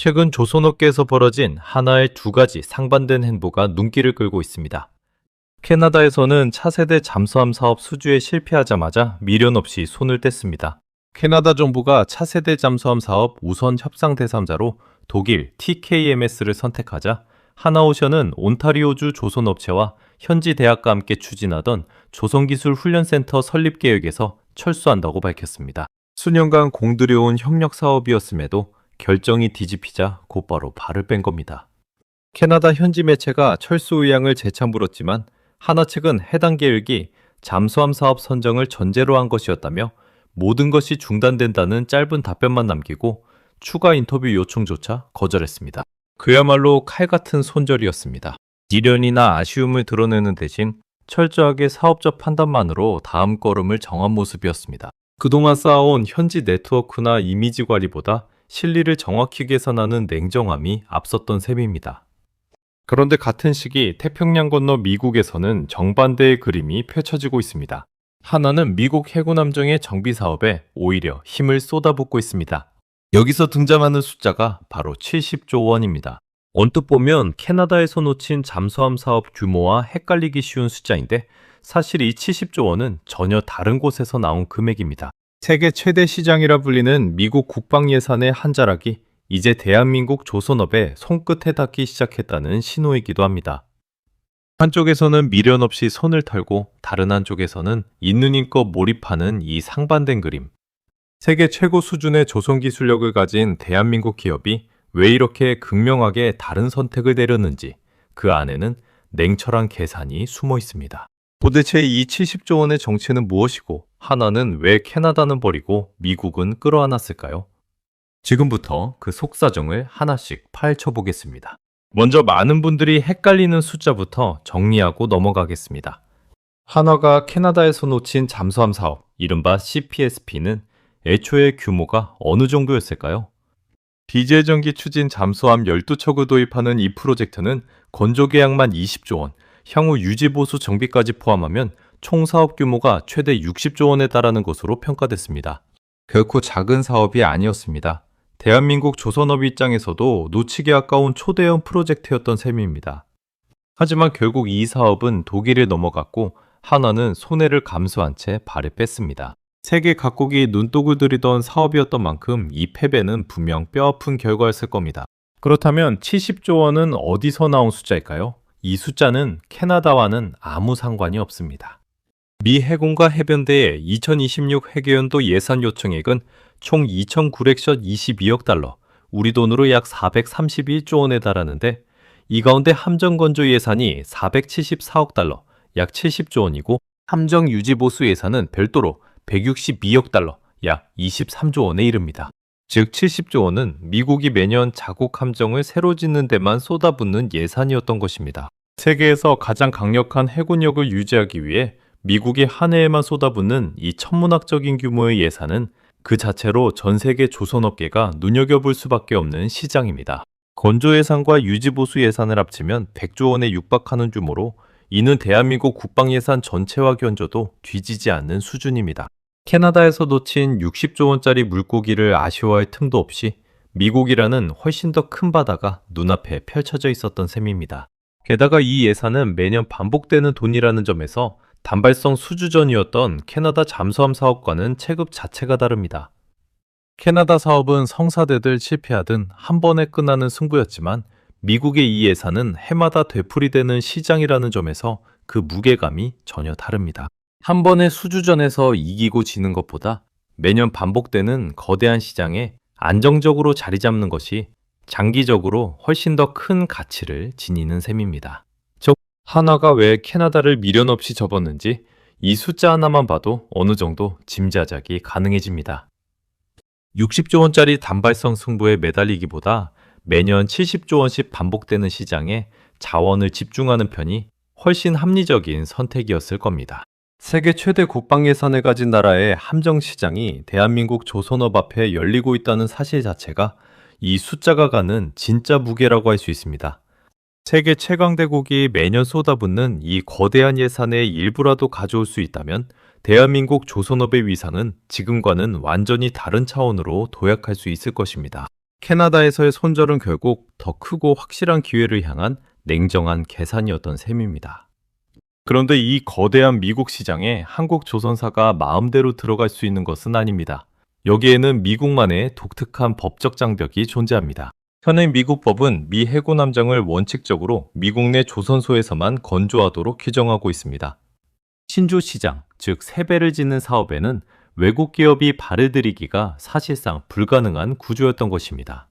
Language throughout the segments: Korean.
최근 조선업계에서 벌어진 하나의 두 가지 상반된 행보가 눈길을 끌고 있습니다. 캐나다에서는 차세대 잠수함 사업 수주에 실패하자마자 미련 없이 손을 뗐습니다. 캐나다 정부가 차세대 잠수함 사업 우선 협상 대상자로 독일 TKMS를 선택하자 하나오션은 온타리오주 조선업체와 현지 대학과 함께 추진하던 조선기술훈련센터 설립 계획에서 철수한다고 밝혔습니다. 수년간 공들여온 협력 사업이었음에도 결정이 뒤집히자 곧바로 발을 뺀 겁니다. 캐나다 현지 매체가 철수 의향을 재차 물었지만 하나 측은 해당 계획이 잠수함 사업 선정을 전제로 한 것이었다며 모든 것이 중단된다는 짧은 답변만 남기고 추가 인터뷰 요청조차 거절했습니다. 그야말로 칼 같은 손절이었습니다. 미련이나 아쉬움을 드러내는 대신 철저하게 사업적 판단만으로 다음 걸음을 정한 모습이었습니다. 그동안 쌓아온 현지 네트워크나 이미지 관리보다 실리를 정확히 계산하는 냉정함이 앞섰던 셈입니다. 그런데 같은 시기 태평양 건너 미국에서는 정반대의 그림이 펼쳐지고 있습니다. 하나는 미국 해군함정의 정비 사업에 오히려 힘을 쏟아붓고 있습니다. 여기서 등장하는 숫자가 바로 70조 원입니다. 언뜻 보면 캐나다에서 놓친 잠수함 사업 규모와 헷갈리기 쉬운 숫자인데 사실 이 70조 원은 전혀 다른 곳에서 나온 금액입니다. 세계 최대 시장이라 불리는 미국 국방 예산의 한 자락이 이제 대한민국 조선업에 손끝에 닿기 시작했다는 신호이기도 합니다. 한쪽에서는 미련 없이 손을 털고 다른 한쪽에서는 있는 힘껏 몰입하는 이 상반된 그림. 세계 최고 수준의 조선 기술력을 가진 대한민국 기업이 왜 이렇게 극명하게 다른 선택을 내렸는지 그 안에는 냉철한 계산이 숨어 있습니다. 도대체 이 70조 원의 정체는 무엇이고 하나는 왜 캐나다는 버리고 미국은 끌어안았을까요? 지금부터 그 속사정을 하나씩 파헤쳐 보겠습니다. 먼저 많은 분들이 헷갈리는 숫자부터 정리하고 넘어가겠습니다. 한화가 캐나다에서 놓친 잠수함 사업, 이른바 CPSP는 애초에 규모가 어느 정도였을까요? 디젤 전기 추진 잠수함 12척을 도입하는 이 프로젝트는 건조 계약만 20조 원, 향후 유지 보수 정비까지 포함하면 총 사업 규모가 최대 60조 원에 달하는 것으로 평가됐습니다. 결코 작은 사업이 아니었습니다. 대한민국 조선업 입장에서도 놓치기 아까운 초대형 프로젝트였던 셈입니다. 하지만 결국 이 사업은 독일에 넘어갔고 한화는 손해를 감수한 채 발을 뺐습니다. 세계 각국이 눈독을 들이던 사업이었던 만큼 이 패배는 분명 뼈아픈 결과였을 겁니다. 그렇다면 70조 원은 어디서 나온 숫자일까요? 이 숫자는 캐나다와는 아무 상관이 없습니다. 미 해군과 해변대의 2026 해계연도 예산 요청액은 총 2,922억 달러, 우리 돈으로 약 431조 원에 달하는데 이 가운데 함정 건조 예산이 474억 달러, 약 70조 원이고 함정 유지 보수 예산은 별도로 162억 달러, 약 23조 원에 이릅니다. 즉 70조 원은 미국이 매년 자국 함정을 새로 짓는 데만 쏟아붓는 예산이었던 것입니다. 세계에서 가장 강력한 해군력을 유지하기 위해 미국이 한 해에만 쏟아붓는 이 천문학적인 규모의 예산은 그 자체로 전 세계 조선업계가 눈여겨볼 수밖에 없는 시장입니다. 건조 예산과 유지보수 예산을 합치면 100조 원에 육박하는 규모로 이는 대한민국 국방 예산 전체와 견줘도 뒤지지 않는 수준입니다. 캐나다에서 놓친 60조 원짜리 물고기를 아쉬워할 틈도 없이 미국이라는 훨씬 더 큰 바다가 눈앞에 펼쳐져 있었던 셈입니다. 게다가 이 예산은 매년 반복되는 돈이라는 점에서 단발성 수주전이었던 캐나다 잠수함 사업과는 체급 자체가 다릅니다. 캐나다 사업은 성사되듯 실패하든 한 번에 끝나는 승부였지만 미국의 이 예산은 해마다 되풀이되는 시장이라는 점에서 그 무게감이 전혀 다릅니다. 한 번의 수주전에서 이기고 지는 것보다 매년 반복되는 거대한 시장에 안정적으로 자리 잡는 것이 장기적으로 훨씬 더 큰 가치를 지니는 셈입니다. 즉, 한화가 왜 캐나다를 미련 없이 접었는지 이 숫자 하나만 봐도 어느 정도 짐작이 가능해집니다. 60조 원짜리 단발성 승부에 매달리기보다 매년 70조 원씩 반복되는 시장에 자원을 집중하는 편이 훨씬 합리적인 선택이었을 겁니다. 세계 최대 국방 예산을 가진 나라의 함정 시장이 대한민국 조선업 앞에 열리고 있다는 사실 자체가 이 숫자가 가는 진짜 무게라고 할 수 있습니다. 세계 최강대국이 매년 쏟아붓는 이 거대한 예산의 일부라도 가져올 수 있다면 대한민국 조선업의 위상은 지금과는 완전히 다른 차원으로 도약할 수 있을 것입니다. 캐나다에서의 손절은 결국 더 크고 확실한 기회를 향한 냉정한 계산이었던 셈입니다. 그런데 이 거대한 미국 시장에 한국 조선사가 마음대로 들어갈 수 있는 것은 아닙니다. 여기에는 미국만의 독특한 법적 장벽이 존재합니다. 현행 미국 법은 미 해군 함정을 원칙적으로 미국 내 조선소에서만 건조하도록 규정하고 있습니다. 신주 시장, 즉 세배를 짓는 사업에는 외국 기업이 발을 들이기가 사실상 불가능한 구조였던 것입니다.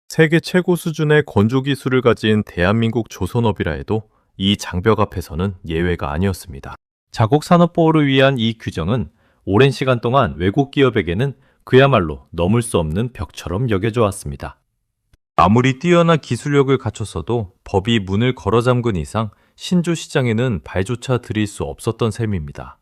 세계 최고 수준의 건조 기술을 가진 대한민국 조선업이라 해도 이 장벽 앞에서는 예외가 아니었습니다. 자국 산업 보호를 위한 이 규정은 오랜 시간 동안 외국 기업에게는 그야말로 넘을 수 없는 벽처럼 여겨져 왔습니다. 아무리 뛰어난 기술력을 갖췄어도 법이 문을 걸어 잠근 이상 신주 시장에는 발조차 들일 수 없었던 셈입니다.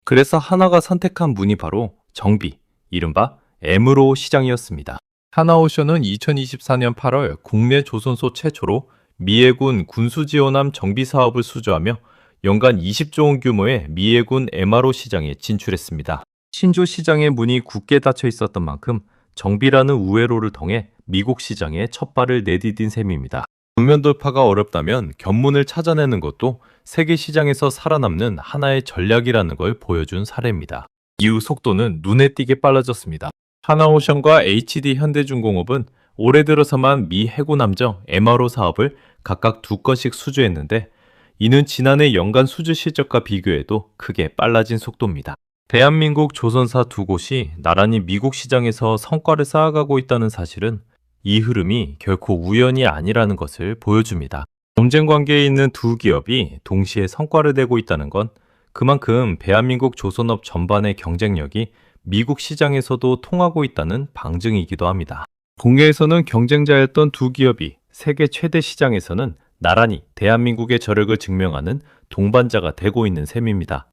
그래서 하나가 선택한 문이 바로 정비, 이른바 에무로 시장이었습니다. 하나오션은 2024년 8월 국내 조선소 최초로 미해군 군수지원함 정비 사업을 수주하며 연간 20조 원 규모의 미해군 MRO 시장에 진출했습니다. 신주 시장의 문이 굳게 닫혀 있었던 만큼 정비라는 우회로를 통해 미국 시장에 첫 발을 내디딘 셈입니다. 정면 돌파가 어렵다면 견문을 찾아내는 것도 세계 시장에서 살아남는 하나의 전략이라는 걸 보여준 사례입니다. 이후 속도는 눈에 띄게 빨라졌습니다. 하나오션과 HD 현대중공업은 올해 들어서만 미 해군 함정 MRO 사업을 각각 2건씩 수주했는데 이는 지난해 연간 수주 실적과 비교해도 크게 빨라진 속도입니다. 대한민국 조선사 2곳이 나란히 미국 시장에서 성과를 쌓아가고 있다는 사실은 이 흐름이 결코 우연이 아니라는 것을 보여줍니다. 경쟁 관계에 있는 두 기업이 동시에 성과를 내고 있다는 건 그만큼 대한민국 조선업 전반의 경쟁력이 미국 시장에서도 통하고 있다는 방증이기도 합니다. 국내에서는 경쟁자였던 두 기업이 세계 최대 시장에서는 나란히 대한민국의 저력을 증명하는 동반자가 되고 있는 셈입니다.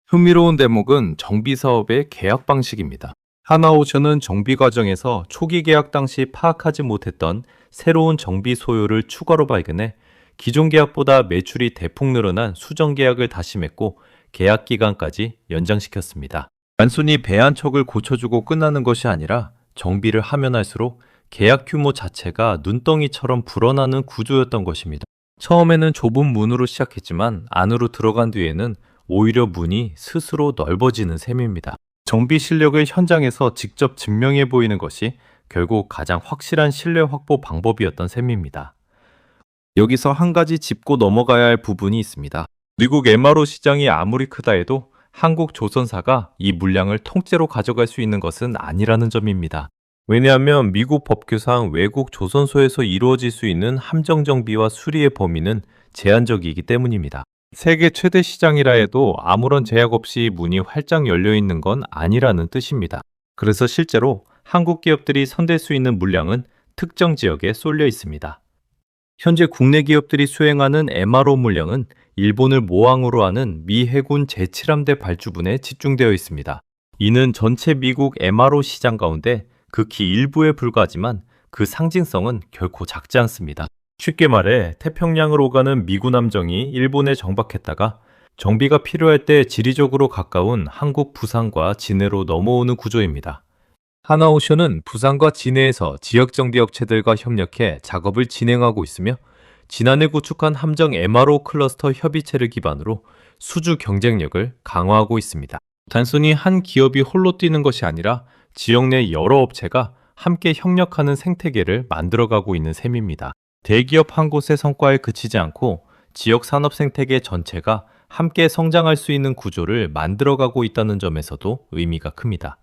흥미로운 대목은 정비 사업의 계약 방식입니다. 하나오션은 정비 과정에서 초기 계약 당시 파악하지 못했던 새로운 정비 소요를 추가로 발견해 기존 계약보다 매출이 대폭 늘어난 수정 계약을 다시 맺고 계약 기간까지 연장시켰습니다. 단순히 배 한 척을 고쳐주고 끝나는 것이 아니라 정비를 하면 할수록 계약 규모 자체가 눈덩이처럼 불어나는 구조였던 것입니다. 처음에는 좁은 문으로 시작했지만 안으로 들어간 뒤에는 오히려 문이 스스로 넓어지는 셈입니다. 정비 실력을 현장에서 직접 증명해 보이는 것이 결국 가장 확실한 신뢰 확보 방법이었던 셈입니다. 여기서 한 가지 짚고 넘어가야 할 부분이 있습니다. 미국 MRO 시장이 아무리 크다 해도 한국 조선사가 이 물량을 통째로 가져갈 수 있는 것은 아니라는 점입니다. 왜냐하면 미국 법규상 외국 조선소에서 이루어질 수 있는 함정 정비와 수리의 범위는 제한적이기 때문입니다. 세계 최대 시장이라 해도 아무런 제약 없이 문이 활짝 열려 있는 건 아니라는 뜻입니다. 그래서 실제로 한국 기업들이 손댈 수 있는 물량은 특정 지역에 쏠려 있습니다. 현재 국내 기업들이 수행하는 MRO 물량은 일본을 모항으로 하는 미 해군 제7함대 발주분에 집중되어 있습니다. 이는 전체 미국 MRO 시장 가운데 극히 일부에 불과하지만 그 상징성은 결코 작지 않습니다. 쉽게 말해 태평양을 오가는 미군 함정이 일본에 정박했다가 정비가 필요할 때 지리적으로 가까운 한국 부산과 진해로 넘어오는 구조입니다. 하나오션은 부산과 진해에서 지역 정비 업체들과 협력해 작업을 진행하고 있으며 지난해 구축한 함정 MRO 클러스터 협의체를 기반으로 수주 경쟁력을 강화하고 있습니다. 단순히 한 기업이 홀로 뛰는 것이 아니라 지역 내 여러 업체가 함께 협력하는 생태계를 만들어가고 있는 셈입니다. 대기업 한 곳의 성과에 그치지 않고 지역 산업 생태계 전체가 함께 성장할 수 있는 구조를 만들어가고 있다는 점에서도 의미가 큽니다.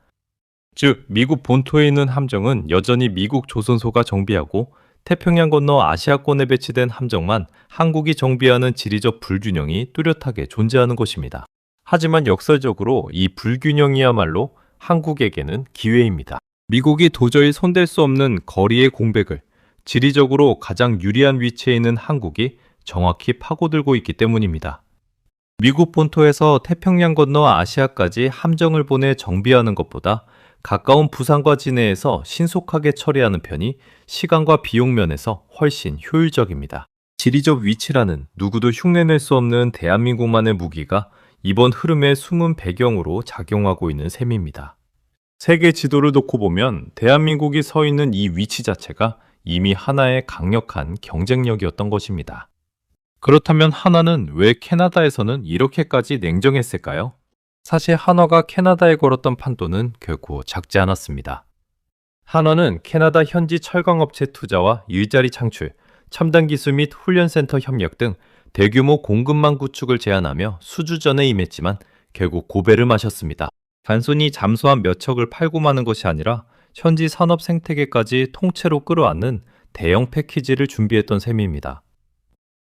즉, 미국 본토에 있는 함정은 여전히 미국 조선소가 정비하고 태평양 건너 아시아권에 배치된 함정만 한국이 정비하는 지리적 불균형이 뚜렷하게 존재하는 것입니다. 하지만 역설적으로 이 불균형이야말로 한국에게는 기회입니다. 미국이 도저히 손댈 수 없는 거리의 공백을 지리적으로 가장 유리한 위치에 있는 한국이 정확히 파고들고 있기 때문입니다. 미국 본토에서 태평양 건너 아시아까지 함정을 보내 정비하는 것보다 가까운 부산과 진해에서 신속하게 처리하는 편이 시간과 비용 면에서 훨씬 효율적입니다. 지리적 위치라는 누구도 흉내낼 수 없는 대한민국만의 무기가 이번 흐름의 숨은 배경으로 작용하고 있는 셈입니다. 세계 지도를 놓고 보면 대한민국이 서 있는 이 위치 자체가 이미 하나의 강력한 경쟁력이었던 것입니다. 그렇다면 하나는 왜 캐나다에서는 이렇게까지 냉정했을까요? 사실 한화가 캐나다에 걸었던 판도는 결코 작지 않았습니다. 한화는 캐나다 현지 철강업체 투자와 일자리 창출, 첨단 기술 및 훈련센터 협력 등 대규모 공급망 구축을 제안하며 수주전에 임했지만 결국 고배를 마셨습니다. 단순히 잠수함 몇 척을 팔고 마는 것이 아니라 현지 산업 생태계까지 통째로 끌어안는 대형 패키지를 준비했던 셈입니다.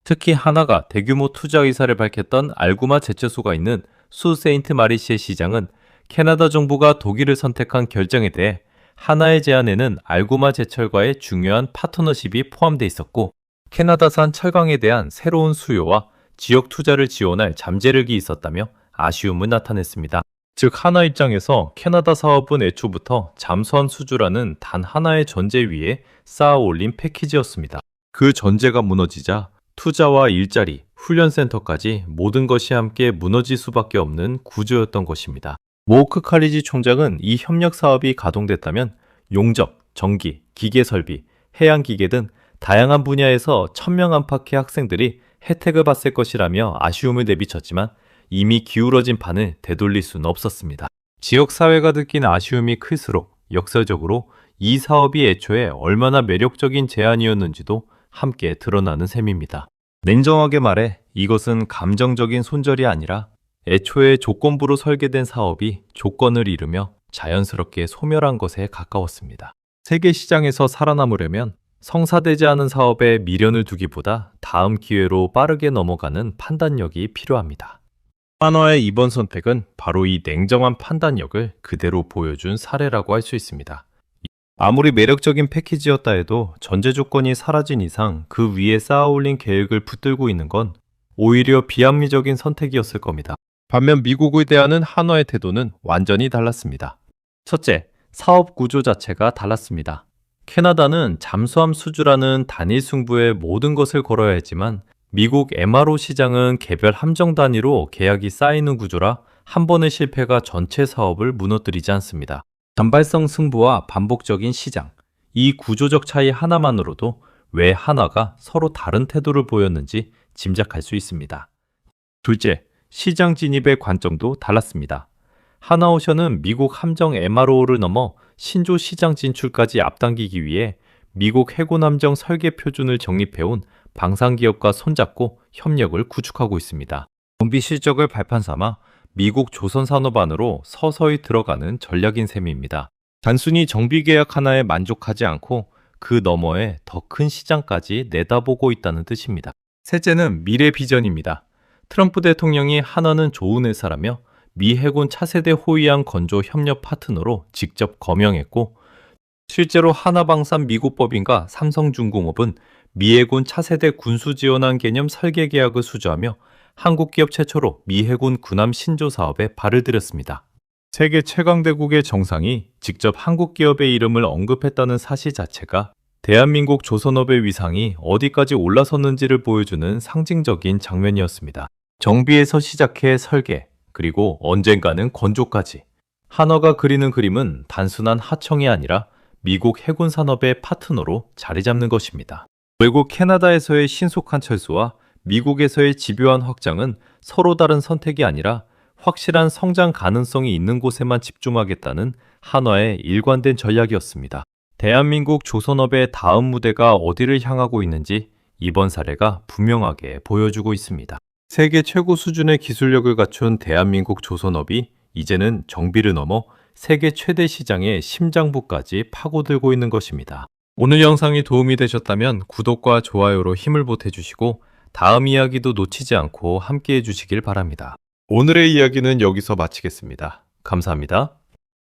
특히 하나가 대규모 투자 의사를 밝혔던 알구마 제철소가 있는 수 세인트 마리시의 시장은 캐나다 정부가 독일을 선택한 결정에 대해 하나의 제안에는 알구마 제철과의 중요한 파트너십이 포함되어 있었고 캐나다산 철강에 대한 새로운 수요와 지역 투자를 지원할 잠재력이 있었다며 아쉬움을 나타냈습니다. 즉 하나 입장에서 캐나다 사업은 애초부터 잠수함 수주라는 단 하나의 전제 위에 쌓아 올린 패키지였습니다. 그 전제가 무너지자 투자와 일자리, 훈련센터까지 모든 것이 함께 무너질 수밖에 없는 구조였던 것입니다. 모크 칼리지 총장은 이 협력 사업이 가동됐다면 용접, 전기, 기계 설비, 해양 기계 등 다양한 분야에서 1000명 안팎의 학생들이 혜택을 받을 것이라며 아쉬움을 내비쳤지만 이미 기울어진 판을 되돌릴 수는 없었습니다. 지역사회가 느낀 아쉬움이 클수록 역설적으로 이 사업이 애초에 얼마나 매력적인 제안이었는지도 함께 드러나는 셈입니다. 냉정하게 말해 이것은 감정적인 손절이 아니라 애초에 조건부로 설계된 사업이 조건을 잃으며 자연스럽게 소멸한 것에 가까웠습니다. 세계 시장에서 살아남으려면 성사되지 않은 사업에 미련을 두기보다 다음 기회로 빠르게 넘어가는 판단력이 필요합니다. 한화의 이번 선택은 바로 이 냉정한 판단력을 그대로 보여준 사례라고 할 수 있습니다. 아무리 매력적인 패키지였다 해도 전제 조건이 사라진 이상 그 위에 쌓아올린 계획을 붙들고 있는 건 오히려 비합리적인 선택이었을 겁니다. 반면 미국을 대하는 한화의 태도는 완전히 달랐습니다. 첫째, 사업 구조 자체가 달랐습니다. 캐나다는 잠수함 수주라는 단일 승부에 모든 것을 걸어야 했지만 미국 MRO 시장은 개별 함정 단위로 계약이 쌓이는 구조라 한 번의 실패가 전체 사업을 무너뜨리지 않습니다. 단발성 승부와 반복적인 시장, 이 구조적 차이 하나만으로도 왜 한화가 서로 다른 태도를 보였는지 짐작할 수 있습니다. 둘째, 시장 진입의 관점도 달랐습니다. 하나오션은 미국 함정 MRO를 넘어 신조 시장 진출까지 앞당기기 위해 미국 해군 함정 설계 표준을 정립해온 방산기업과 손잡고 협력을 구축하고 있습니다. 정비 실적을 발판 삼아 미국 조선산업 안으로 서서히 들어가는 전략인 셈입니다. 단순히 정비 계약 하나에 만족하지 않고 그 너머에 더 큰 시장까지 내다보고 있다는 뜻입니다. 셋째는 미래 비전입니다. 트럼프 대통령이 한화는 좋은 회사라며 미 해군 차세대 호위함 건조 협력 파트너로 직접 거명했고 실제로 하나방산 미국법인과 삼성중공업은 미 해군 차세대 군수지원함 개념 설계 계약을 수주하며 한국 기업 최초로 미 해군 군함 신조 사업에 발을 들였습니다. 세계 최강대국의 정상이 직접 한국 기업의 이름을 언급했다는 사실 자체가 대한민국 조선업의 위상이 어디까지 올라섰는지를 보여주는 상징적인 장면이었습니다. 정비에서 시작해 설계, 그리고 언젠가는 건조까지. 한화가 그리는 그림은 단순한 하청이 아니라 미국 해군 산업의 파트너로 자리 잡는 것입니다. 외국 캐나다에서의 신속한 철수와 미국에서의 집요한 확장은 서로 다른 선택이 아니라 확실한 성장 가능성이 있는 곳에만 집중하겠다는 한화의 일관된 전략이었습니다. 대한민국 조선업의 다음 무대가 어디를 향하고 있는지 이번 사례가 분명하게 보여주고 있습니다. 세계 최고 수준의 기술력을 갖춘 대한민국 조선업이 이제는 정비를 넘어 세계 최대 시장의 심장부까지 파고들고 있는 것입니다. 오늘 영상이 도움이 되셨다면 구독과 좋아요로 힘을 보태주시고 다음 이야기도 놓치지 않고 함께 해주시길 바랍니다. 오늘의 이야기는 여기서 마치겠습니다. 감사합니다.